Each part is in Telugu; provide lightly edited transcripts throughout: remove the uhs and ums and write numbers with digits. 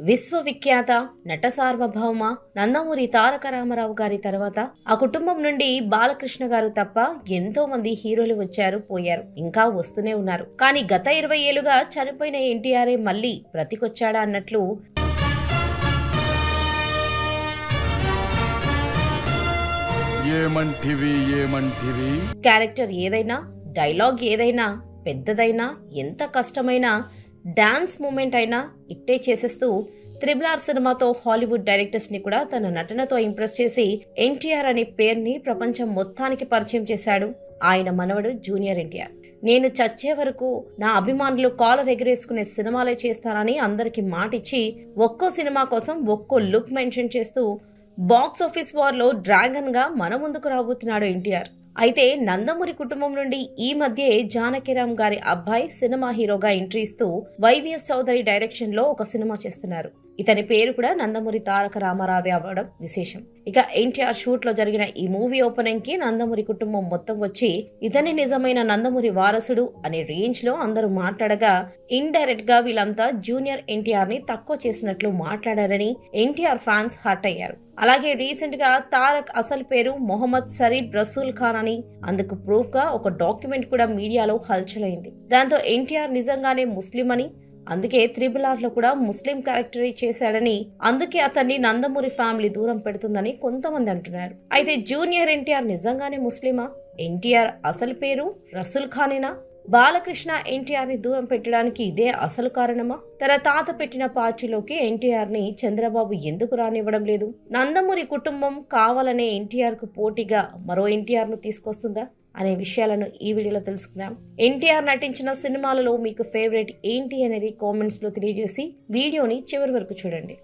విశ్వవిఖ్యాత నట సార్వభౌమ నందమూరి తారక రామారావు గారి తర్వాత ఆ కుటుంబం నుండి బాలకృష్ణ గారు తప్ప ఎంతో మంది హీరోలు వచ్చారు పోయారు, ఇంకా వస్తూనే ఉన్నారు. కానీ గత 20 ఏళ్లుగా చనిపోయిన ఎన్టీఆర్ఏ మళ్ళీ బ్రతికొచ్చాడా అన్నట్లు క్యారెక్టర్ ఏదైనా, డైలాగ్ ఏదైనా, పెద్దదైనా, ఎంత కష్టమైనా, డాన్స్ మూమెంట్ అయినా ఇట్టే చేసేస్తూ RRR సినిమాతో హాలీవుడ్ డైరెక్టర్స్ ని కూడా తన నటనతో ఇంప్రెస్ చేసి ఎన్టీఆర్ అనే పేరుని ప్రపంచం మొత్తానికి పరిచయం చేశాడు ఆయన మనవడు జూనియర్ ఎన్టీఆర్. నేను చచ్చే వరకు నా అభిమానులు కాలర్ ఎగరేసుకునే సినిమాలే చేస్తానని అందరికి మాటిచ్చి ఒక్కో సినిమా కోసం ఒక్కో లుక్ మెన్షన్ చేస్తూ బాక్స్ ఆఫీస్ వార్ లో డ్రాగన్ గా మన ముందుకు రాబోతున్నాడు ఎన్టీఆర్. అయితే నందమూరి కుటుంబం నుండి ఈ మధ్య జానకిరామ్ గారి అబ్బాయి సినిమా హీరోగా ఎంట్రీ ఇస్తూ వైవిఎస్ చౌదరి డైరెక్షన్ లో ఒక సినిమా చేస్తున్నారు. ఇతని పేరు కూడా నందమూరి తారక రామారావు అవ్వడం విశేషం. ఇక ఎన్టీఆర్ షూట్ లో జరిగిన ఈ మూవీ ఓపెనింగ్ కి నందమూరి కుటుంబం మొత్తం వచ్చి ఇతని నిజమైన నందమూరి వారసుడు అనే రేంజ్ లో అందరూ మాట్లాడగా, ఇండైరెక్ట్ గా వీళ్ళంతా జూనియర్ ఎన్టీఆర్ ని తక్కువ చేసినట్లు మాట్లాడారని ఎన్టీఆర్ ఫ్యాన్స్ హర్ట్ అయ్యారు. అలాగే రీసెంట్ గా తారక్ అసలు పేరు మొహమ్మద్ సరీబ్ రసూల్ ఖాన్ అని, అందుకు ప్రూఫ్ గా ఒక డాక్యుమెంట్ కూడా మీడియాలో హల్చల్ అయింది. దాంతో ఎన్టీఆర్ నిజంగానే ముస్లిం అని, అందుకే RRR లో కూడా ముస్లిం క్యారెక్టర్ చేశాడని, అందుకే అతన్ని నందమూరి ఫ్యామిలీ దూరం పెడుతుందని కొంతమంది అంటున్నారు. అయితే జూనియర్ ఎన్టీఆర్ నిజంగానే ముస్లిమా? ఎన్టీఆర్ అసలు పేరు రసూల్ ఖానేనా? బాలకృష్ణ ఎన్టీఆర్ ని దూరం పెట్టడానికి ఇదే అసలు కారణమా? తన తాత పెట్టిన పార్టీలోకి ఎన్టీఆర్ ని చంద్రబాబు ఎందుకు రానివ్వడం లేదు? నందమూరి కుటుంబం కావాలనే ఎన్టీఆర్ కు పోటీగా మరో ఎన్టీఆర్ ను తీసుకొస్తుందా అనే విషయాలను ఈ వీడియోలో తెలుసుకుందాం. ఎన్టీఆర్ నటించిన సినిమాలలో మీకు ఫేవరెట్ ఏంటి అనేది కామెంట్స్ లో తెలియజేసి వీడియోని చివరి వరకు చూడండి.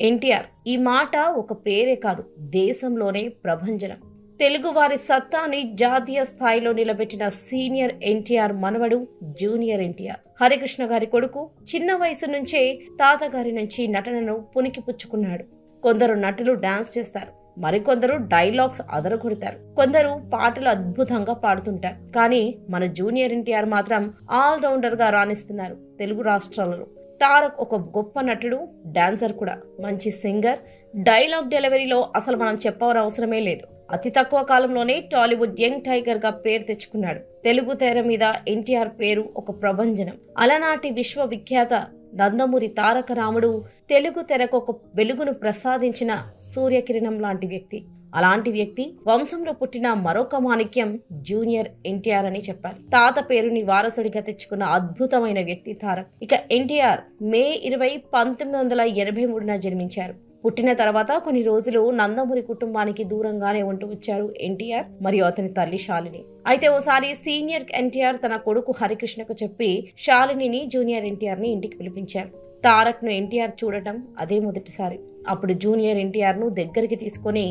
ఎన్టీఆర్ ఈ మాట ఒక పేరే కాదు, దేశంలోనే ప్రభంజనం. తెలుగు వారి సత్తాని జాతీయ స్థాయిలో నిలబెట్టిన సీనియర్ ఎన్టీఆర్ మనవడు జూనియర్ ఎన్టీఆర్. హరికృష్ణ గారి కొడుకు. చిన్న వయసు నుంచే తాతగారి నుంచి నటనను పుణికిపుచ్చుకున్నాడు. కొందరు నటులు డాన్స్ చేస్తారు, మరికొందరు డైలాగ్స్ అదరగొడతారు, కొందరు పాటలు అద్భుతంగా పాడుతుంటారు. కానీ మన జూనియర్ ఎన్టీఆర్ మాత్రం ఆల్ రౌండర్ గా రాణిస్తున్నారు తెలుగు రాష్ట్రాలలో. తారక్ ఒక గొప్ప నటుడు, డాన్సర్ కూడా, మంచి సింగర్. డైలాగ్ డెలివరీలో అసలు మనం చెప్పవసరమే లేదు. అతి తక్కువ కాలంలోనే టాలీవుడ్ యంగ్ టైగర్ గా పేరు తెచ్చుకున్నాడు. తెలుగు తెర మీద ఎన్టీఆర్ పేరు ఒక ప్రభంజనం. అలనాటి విశ్వవిఖ్యాత నందమూరి తారక రాముడు తెలుగు తెరకు ఒక వెలుగును ప్రసాదించిన సూర్యకిరణం లాంటి వ్యక్తి. అలాంటి వ్యక్తి వంశంలో పుట్టిన మరొక మాణిక్యం జూనియర్ ఎన్టీఆర్ అని చెప్పాలి. తాత పేరుని వారసుడిగా తెచ్చుకున్న అద్భుతమైన వ్యక్తి తారక్. ఇక ఎన్టీఆర్ మే 20, 1983న జన్మించారు. పుట్టిన తర్వాత కొన్ని రోజులు నందమూరి కుటుంబానికి దూరంగానే ఉంటూ వచ్చారు ఎన్టీఆర్ మరియు అతని తల్లి శాలిని. అయితే ఓసారి సీనియర్ ఎన్టీఆర్ తన కొడుకు హరికృష్ణకు చెప్పి శాలినిని జూనియర్ ఎన్టీఆర్ ని ఇంటికి పిలిపించారు. తారక్ ను ఎన్టీఆర్ చూడటం అదే మొదటిసారి. అప్పుడు జూనియర్ ఎన్టీఆర్ ను దగ్గరికి తీసుకుని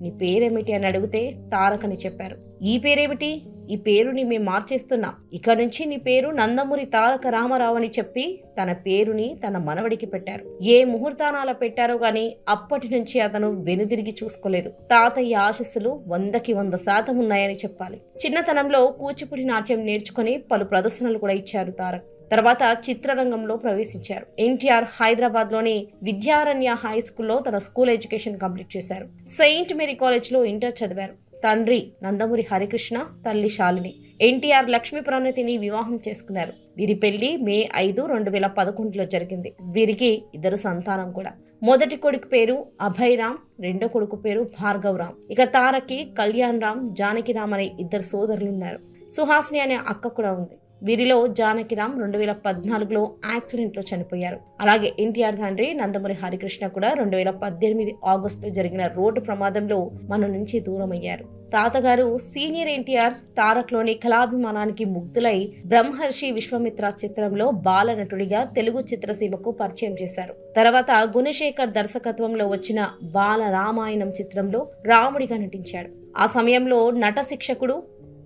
నీ పేరేమిటి అని అడిగితే తారక్ అని చెప్పారు. ఈ పేరేమిటి? ఈ పేరుని మేము మార్చేస్తున్నాం, ఇక నుంచి నీ పేరు నందమూరి తారక రామారావు అని చెప్పి తన పేరుని తన మనవడికి పెట్టారు. ఏ ముహూర్తానాల పెట్టారో గాని అప్పటి నుంచి అతను వెనుదిరిగి చూసుకోలేదు. తాతయ్య ఆశస్సులు 100% ఉన్నాయని చెప్పాలి. చిన్నతనంలో కూచిపూడి నాట్యం నేర్చుకుని పలు ప్రదర్శనలు కూడా ఇచ్చారు తారక్. తర్వాత చిత్రరంగంలో ప్రవేశించారు. ఎన్టీఆర్ హైదరాబాద్ లోని విద్యారణ్య హై స్కూల్లో తన స్కూల్ ఎడ్యుకేషన్ కంప్లీట్ చేశారు. సెయింట్ మేరీ కాలేజ్ లో ఇంటర్ చదివారు. తండ్రి నందమూరి హరికృష్ణ, తల్లి శాలిని. ఎన్టీఆర్ లక్ష్మీ ప్రణతిని వివాహం చేసుకున్నారు. వీరి పెళ్లి మే 5, 2011లో జరిగింది. వీరికి 2 సంతానం కూడా. మొదటి కొడుకు పేరు అభయ్ రామ్, రెండో కొడుకు పేరు భార్గవ్ రామ్. ఇక తారక్కి కళ్యాణ్ రామ్, జానకిరామ్ అనే 2 సోదరులున్నారు. సుహాసిని అనే అక్క కూడా ఉంది. వీరిలో జానకిరామ్ 2014లో యాక్సిడెంట్ లో చనిపోయారు. అలాగే ఎన్టీఆర్ తండ్రి నందమూరి హరికృష్ణ కూడా 2018 ఆగస్టులో జరిగిన రోడ్డు ప్రమాదంలో మన నుంచి దూరం అయ్యారు. తాతగారు సీనియర్ ఎన్టీఆర్ తారక్ లోని కళాభిమానానికి ముగ్ధులై బ్రహ్మర్షి విశ్వామిత్ర చిత్రంలో బాల నటుడిగా తెలుగు చిత్రసీమకు పరిచయం చేశారు. తర్వాత గుణశేఖర్ దర్శకత్వంలో వచ్చిన బాల రామాయణం చిత్రంలో రాముడిగా నటించాడు. ఆ సమయంలో నట శిక్షకుడు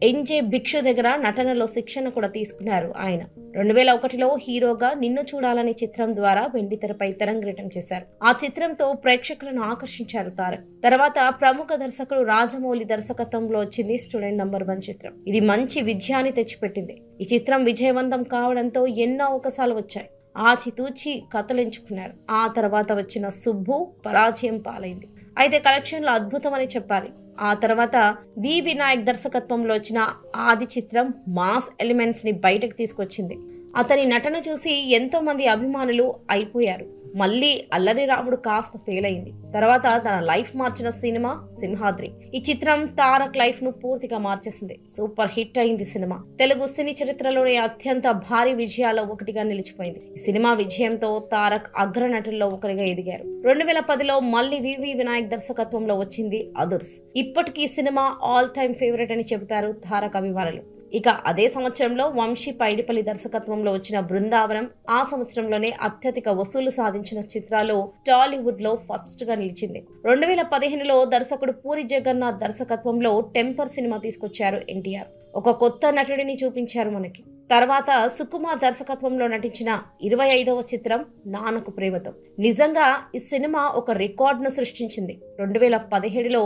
ఎన్జే భిక్షు దగ్గర నటనలో శిక్షణ కూడా తీసుకున్నారు ఆయన. 2001లో హీరోగా నిన్ను చూడాలని చిత్రం ద్వారా వెండితెరపై తెరంగేట్రం చేశారు. ఆ చిత్రంతో ప్రేక్షకులను ఆకర్షించారు తారక్. తర్వాత ప్రముఖ దర్శకుడు రాజమౌళి దర్శకత్వంలో వచ్చింది స్టూడెంట్ నంబర్ 1 చిత్రం. ఇది మంచి విజయాన్ని తెచ్చిపెట్టింది. ఈ చిత్రం విజయవంతం కావడంతో ఎన్నో అవకాశాలు వచ్చాయి. ఆచితూచి కథలించుకున్నారు. ఆ తర్వాత వచ్చిన సుబ్బు పరాజయం పాలైంది. అయితే కలెక్షన్లు అద్భుతమని చెప్పాలి. ఆ తర్వాత వి వినాయక్ దర్శకత్వంలో వచ్చిన ఆది చిత్రం మాస్ ఎలిమెంట్స్ ని బయటకు తీసుకొచ్చింది. అతని నటన చూసి ఎంతో మంది అభిమానులు అయిపోయారు. మళ్ళీ అల్లరి రాముడు కాస్త ఫెయిల్ అయింది. తర్వాత తన లైఫ్ మార్చిన సినిమా సింహాద్రి. ఈ చిత్రం తారక్ లైఫ్ ను పూర్తిగా మార్చేసింది. సూపర్ హిట్ అయింది సినిమా. తెలుగు సినీ చరిత్రలోని అత్యంత భారీ విజయాల్లో ఒకటిగా నిలిచిపోయింది. ఈ సినిమా విజయంతో తారక్ అగ్రనటుల్లో ఒకరిగా ఎదిగారు. 2010లో మళ్ళీ వివి వినాయక్ దర్శకత్వంలో వచ్చింది అదుర్స్. ఇప్పటికీ సినిమా ఆల్ టైమ్ ఫేవరెట్ అని చెబుతారు తారక్ అభిమానులు. ఇక అదే సంవత్సరంలో వంశీ పైడిపల్లి దర్శకత్వంలో వచ్చిన బృందావనం ఆ సంవత్సరంలోనే అత్యధిక వసూలు సాధించిన చిత్రాలు టాలీవుడ్ లో ఫస్ట్ గా నిలిచింది. 2015లో దర్శకుడు పూరి జగన్నాథ్ దర్శకత్వంలో టెంపర్ సినిమా తీసుకొచ్చారు ఎన్టీఆర్. ఒక కొత్త నటుడిని చూపించారు మనకి. తర్వాత సుకుమార్ దర్శకత్వంలో నటించిన 25వ చిత్రం నాన్నకు ప్రేమతో. నిజంగా ఈ సినిమా ఒక రికార్డును సృష్టించింది. 2017లో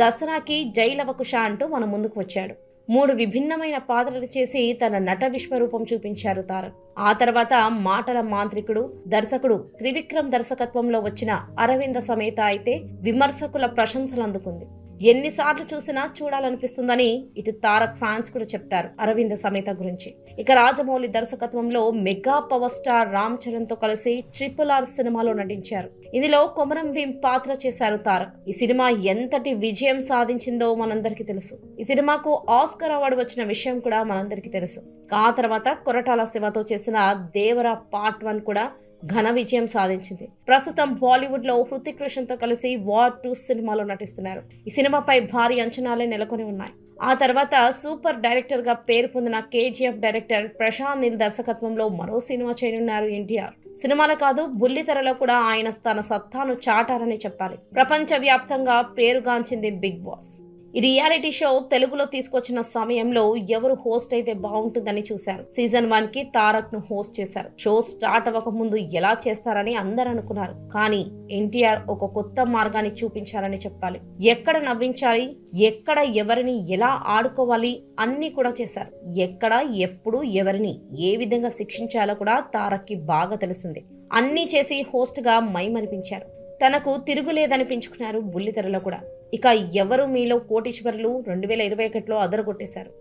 దసరాకి జైలవకుశ అంటూ మన ముందుకు వచ్చాడు. 3 విభిన్నమైన పాత్రలు చేసి తన నట విశ్వరూపం చూపించారు తారక్. ఆ తర్వాత మాటల మాంత్రికుడు దర్శకుడు త్రివిక్రమ్ దర్శకత్వంలో వచ్చిన అరవింద సమేత అయితే విమర్శకుల ప్రశంసలు అందుకుంది. ఎన్నిసార్లు చూసినా చూడాలనిపిస్తుందని ఇటు తారక్ ఫ్యాన్స్ కూడా చెప్తారు అరవింద సమేత గురించి. ఇక రాజమౌళి దర్శకత్వంలో mega power star Ram Charan తో కలిసి RRR సినిమాలో నటించారు. ఇందులో కొమరం భీం పాత్ర చేశారు తారక్. ఈ సినిమా ఎంతటి విజయం సాధించిందో మనందరికీ తెలుసు. ఈ సినిమాకు ఆస్కర్ అవార్డు వచ్చిన విషయం కూడా మనందరికీ తెలుసు. ఆ తర్వాత కొరటాల శివతో చేసిన దేవరా పార్ట్ 1 కూడా ఘన విజయం సాధించింది. ప్రస్తుతం బాలీవుడ్ లో హృతిక్ రోషన్ తో కలిసి వార్ 2 సినిమాలో నటిస్తున్నారు. ఈ సినిమాపై భారీ అంచనాలే నెలకొని ఉన్నాయి. ఆ తర్వాత సూపర్ డైరెక్టర్ గా పేరు పొందిన KGF డైరెక్టర్ ప్రశాంత్ నీల్ దర్శకత్వంలో మరో సినిమా చేయనున్నారు ఎన్టీఆర్. సినిమాలో కాదు బుల్లితెరలో కూడా ఆయన తన సత్తాను చాటారని చెప్పాలి. ప్రపంచ వ్యాప్తంగా పేరుగాంచింది బిగ్ బాస్. ఈ రియాలిటీ షో తెలుగులో తీసుకొచ్చిన సమయంలో ఎవరు హోస్ట్ అయితే బాగుంటుందని చూశారు. సీజన్ 1 కి తారక్ ను హోస్ట్ చేశారు. షో స్టార్ట్ అవ్వక ముందు ఎలా చేస్తారని అందరూ అనుకున్నారు. కానీ ఎన్టీఆర్ ఒక కొత్త మార్గాన్ని చూపించారని చెప్పాలి. ఎక్కడ నవ్వించాలి, ఎక్కడ ఎవరిని ఎలా ఆడుకోవాలి అన్ని కూడా చేశారు. ఎక్కడ ఎప్పుడు ఎవరిని ఏ విధంగా శిక్షించాలో కూడా తారక్ కి బాగా తెలిసింది. అన్నీ చేసి హోస్ట్ గా మైమరిపించారు. తనకు తిరుగులేదనిపించుకున్నారు బుల్లితెరలో కూడా. ఇక ఎవరు మీలో కోటీశ్వరులు 2021లో అదరగొట్టేశారు.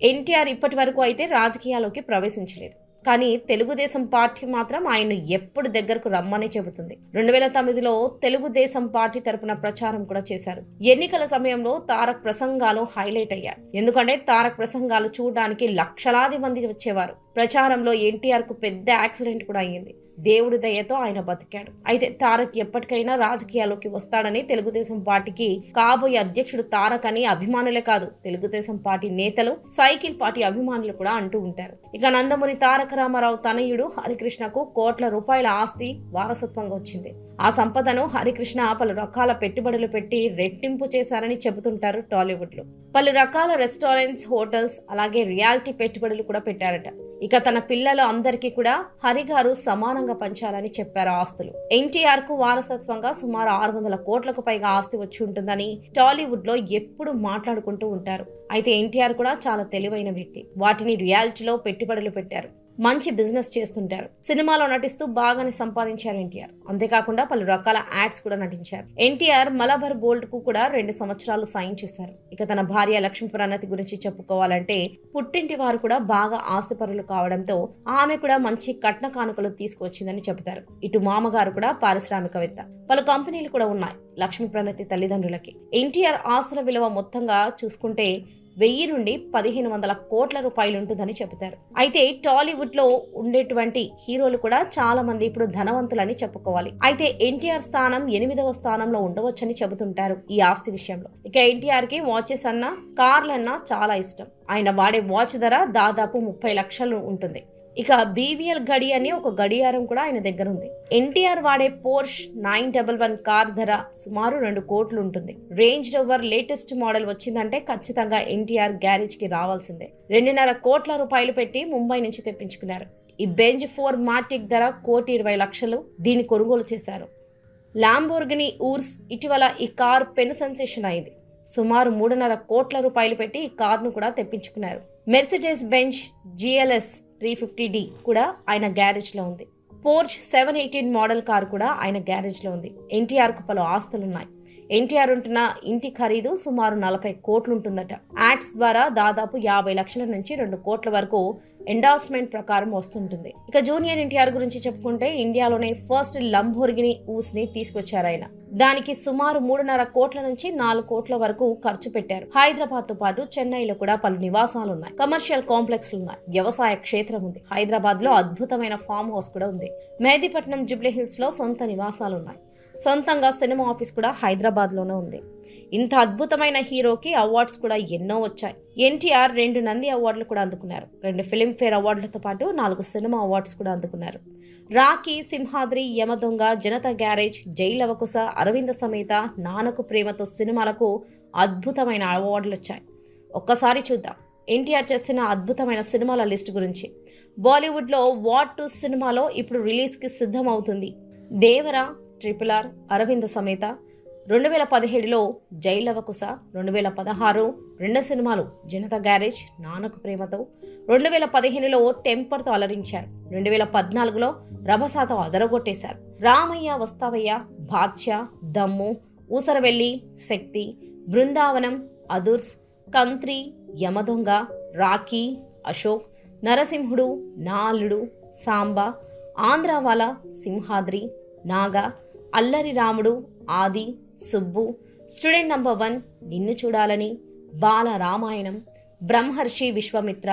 ఎన్టీఆర్ ఇప్పటి వరకు అయితే రాజకీయాల్లోకి ప్రవేశించలేదు. కానీ తెలుగుదేశం పార్టీ మాత్రం ఆయన ఎప్పుడు దగ్గరకు రమ్మని చెబుతుంది. 2009లో తెలుగుదేశం పార్టీ తరపున ప్రచారం కూడా చేశారు. ఎన్నికల సమయంలో తారక్ ప్రసంగాలు హైలైట్ అయ్యాయి. ఎందుకంటే తారక్ ప్రసంగాలు చూడడానికి లక్షలాది మంది వచ్చేవారు. ప్రచారంలో ఎన్టీఆర్ కు పెద్ద యాక్సిడెంట్ కూడా అయ్యింది. దేవుడి దయతో ఆయన బతికాడు. అయితే తారక్ ఎప్పటికైనా రాజకీయాల్లోకి వస్తాడని తెలుగుదేశం పార్టీకి కాబోయే అధ్యక్షుడు తారక్ అని అభిమానులే కాదు తెలుగుదేశం పార్టీ నేతలు, సైకిల్ పార్టీ అభిమానులు కూడా అంటూ ఉంటారు. ఇక నందమూరి తారక రామారావు తనయుడు హరికృష్ణకు కోట్ల రూపాయల ఆస్తి వారసత్వంగా వచ్చింది. ఆ సంపదను హరికృష్ణ పలు రకాల పెట్టుబడులు పెట్టి రెట్టింపు చేశారని చెబుతుంటారు టాలీవుడ్ లో. పలు రకాల రెస్టారెంట్స్, హోటల్స్, అలాగే రియాలిటీ పెట్టుబడులు కూడా పెట్టారట. ఇక తన పిల్లలు అందరికీ కూడా హరిగారు సమానంగా పంచాలని చెప్పారు ఆస్తులు. ఎన్టీఆర్ కు వారసత్వంగా సుమారు 600 కోట్లకు పైగా ఆస్తి వచ్చి ఉంటుందని టాలీవుడ్ లో ఎప్పుడు మాట్లాడుకుంటూ ఉంటారు. అయితే ఎన్టీఆర్ కూడా చాలా తెలివైన వ్యక్తి. వాటిని రియాలిటీలో పెట్టుబడులు పెట్టారు. మంచి బిజినెస్ చేస్తుంటారు. సినిమాలో నటిస్తూ బాగానే సంపాదించారు ఎన్టీఆర్. అంతేకాకుండా పలు రకాల యాడ్స్ కూడా నటించారు. ఎన్టీఆర్ మలబార్ గోల్డ్ కు కూడా 2 సంవత్సరాలు సైన్ చేశారు. ఇక తన భార్య లక్ష్మీ ప్రణతి గురించి చెప్పుకోవాలంటే పుట్టింటి వారు కూడా బాగా ఆస్తిపరులు కావడంతో ఆమె కూడా మంచి కట్న కానుకలు తీసుకువచ్చిందని చెబుతారు. ఇటు మామగారు కూడా పారిశ్రామికవేత్త. పలు కంపెనీలు కూడా ఉన్నాయి లక్ష్మీ ప్రణతి తల్లిదండ్రులకి. ఎన్టీఆర్ ఆస్తుల విలువ మొత్తంగా చూసుకుంటే 1000 నుండి 1500 కోట్ల రూపాయలు ఉంటుందని చెబుతారు. అయితే టాలీవుడ్ లో ఉండేటువంటి హీరోలు కూడా చాలా మంది ఇప్పుడు ధనవంతులని చెప్పుకోవాలి. అయితే ఎన్టీఆర్ స్థానం 8వ స్థానంలో ఉండవచ్చని చెబుతుంటారు ఈ ఆస్తి విషయంలో. ఇక ఎన్టీఆర్ కి వాచెస్ అన్నా, కార్లన్నా చాలా ఇష్టం. ఆయన వాడే వాచ్ ధర దాదాపు 30 లక్షలు ఉంటుంది. ఇక BVL గడి అని ఒక గడియారం కూడా ఆయన దగ్గర ఉంది. ఎన్టీఆర్ వాడే పోర్ష్ 911 కార్ ధర సుమారు 2 కోట్లు ఉంటుంది. రేంజ్ రోవర్ లేటెస్ట్ మోడల్ వచ్చిందంటే ఖచ్చితంగా ఎన్టీఆర్ గ్యారేజ్ కి రావాల్సిందే. 2.5 కోట్ల రూపాయలు పెట్టి ముంబై నుంచి తెప్పించుకున్నారు. ఈ బెంజ్ 4 మాటిక్ ధర 1,20,00,000 దీన్ని కొనుగోలు చేశారు. లాంబోర్గిని ఊర్స్ ఇటీవల ఈ కార్ పెను సెన్సేషన్ అయింది. సుమారు 3.5 కోట్ల రూపాయలు పెట్టి ఈ కార్ను కూడా తెప్పించుకున్నారు. మెర్సిడెస్ బెంజ్ GLS 350D కూడా ఆయన గ్యారేజ్ లో ఉంది. పోర్ష్ 718 మోడల్ కారు కూడా ఆయన గ్యారేజ్లో ఉంది. ఎన్టీఆర్కు పలు ఆస్తులున్నాయి. ఎన్టీఆర్ ఉంటున్న ఇంటి ఖరీదు సుమారు 40 కోట్లు ఉంటుందట. యాడ్స్ ద్వారా దాదాపు 50 లక్షల నుంచి 2 కోట్ల వరకు ఎండార్స్మెంట్ ప్రకారం వస్తుంటుంది. ఇక జూనియర్ ఎన్టీఆర్ గురించి చెప్పుకుంటే ఇండియాలోనే ఫస్ట్ లంబోర్గిని ఊస్ ని తీసుకొచ్చారు ఆయన. దానికి సుమారు 3.5 కోట్ల నుంచి 4 కోట్ల వరకు ఖర్చు పెట్టారు. హైదరాబాద్ తో పాటు చెన్నైలో కూడా పలు నివాసాలు ఉన్నాయి. కమర్షియల్ కాంప్లెక్స్లు ఉన్నాయి. వ్యవసాయ క్షేత్రం ఉంది. హైదరాబాద్ లో అద్భుతమైన ఫామ్ హౌస్ కూడా ఉంది. మెహదీపట్నం జూబ్లీ హిల్స్ లో సొంత నివాసాలు ఉన్నాయి. సొంతంగా సినిమా ఆఫీస్ కూడా హైదరాబాద్లోనే ఉంది. ఇంత అద్భుతమైన హీరోకి అవార్డ్స్ కూడా ఎన్నో వచ్చాయి. ఎన్టీఆర్ 2 నంది అవార్డులు కూడా అందుకున్నారు. 2 ఫిల్మ్ఫేర్ అవార్డులతో పాటు 4 సినిమా అవార్డ్స్ కూడా అందుకున్నారు. రాఖీ, సింహాద్రి, యమదొంగ, జనతా గ్యారేజ్, జై లవకుశ, అరవింద సమేత, నాన్నకు ప్రేమతో సినిమాలకు అద్భుతమైన అవార్డులు వచ్చాయి. ఒక్కసారి చూద్దాం ఎన్టీఆర్ చేసిన అద్భుతమైన సినిమాల లిస్టు గురించి. బాలీవుడ్లో వార్ 2 సినిమాలో ఇప్పుడు రిలీజ్కి సిద్ధం అవుతుంది. దేవర, RRR, అరవింద సమేత, 2017లో జై లవకుశ, 2016 2 సినిమాలు జనతా గ్యారేజ్, నాన్నకు ప్రేమతో, 2015లో టెంపర్తో అలరించారు. 2014లో రభసాతో అదరగొట్టేశారు. రామయ్య వస్తావయ్య, బాద్షా, దమ్ము, ఊసరవెల్లి, శక్తి, బృందావనం, అదుర్స్, కంత్రి, యమదొంగ, రాఖీ, అశోక్, నరసింహుడు, నా అల్లుడు, సాంబా, ఆంధ్రావాల, సింహాద్రి, నాగా, అల్లరి రాముడు, ఆది, సుబ్బు, స్టూడెంట్ నంబర్ 1, నిన్ను చూడాలని, బాల రామాయణం, బ్రహ్మర్షి విశ్వామిత్ర,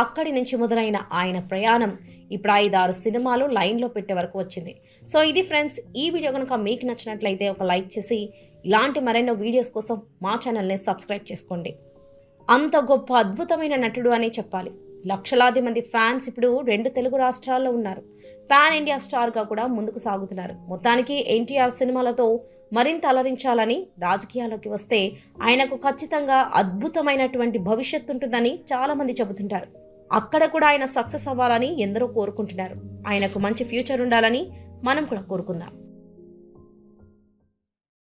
అక్కడి నుంచి మొదలైన ఆయన ప్రయాణం ఇప్పుడు 5-6 సినిమాలు లైన్లో పెట్టే వరకు వచ్చింది. సో ఇది ఫ్రెండ్స్, ఈ వీడియో కనుక మీకు నచ్చినట్లయితే ఒక లైక్ చేసి ఇలాంటి మరెన్నో వీడియోస్ కోసం మా ఛానల్ని సబ్స్క్రైబ్ చేసుకోండి. అంత గొప్ప అద్భుతమైన నటుడు అని చెప్పాలి. లక్షలాది మంది ఫ్యాన్స్ ఇప్పుడు 2 తెలుగు రాష్ట్రాల్లో ఉన్నారు. పాన్ ఇండియా స్టార్గా కూడా ముందుకు సాగుతున్నారు. మొత్తానికి ఎన్టీఆర్ సినిమాలతో మరింత అలరించాలని రాజకీయాల్లోకి వస్తే ఆయనకు ఖచ్చితంగా అద్భుతమైనటువంటి భవిష్యత్తు ఉంటుందని చాలామంది చెబుతుంటారు. అక్కడ కూడా ఆయన సక్సెస్ అవ్వాలని ఎందరో కోరుకుంటున్నారు. ఆయనకు మంచి ఫ్యూచర్ ఉండాలని మనం కూడా కోరుకుందాం.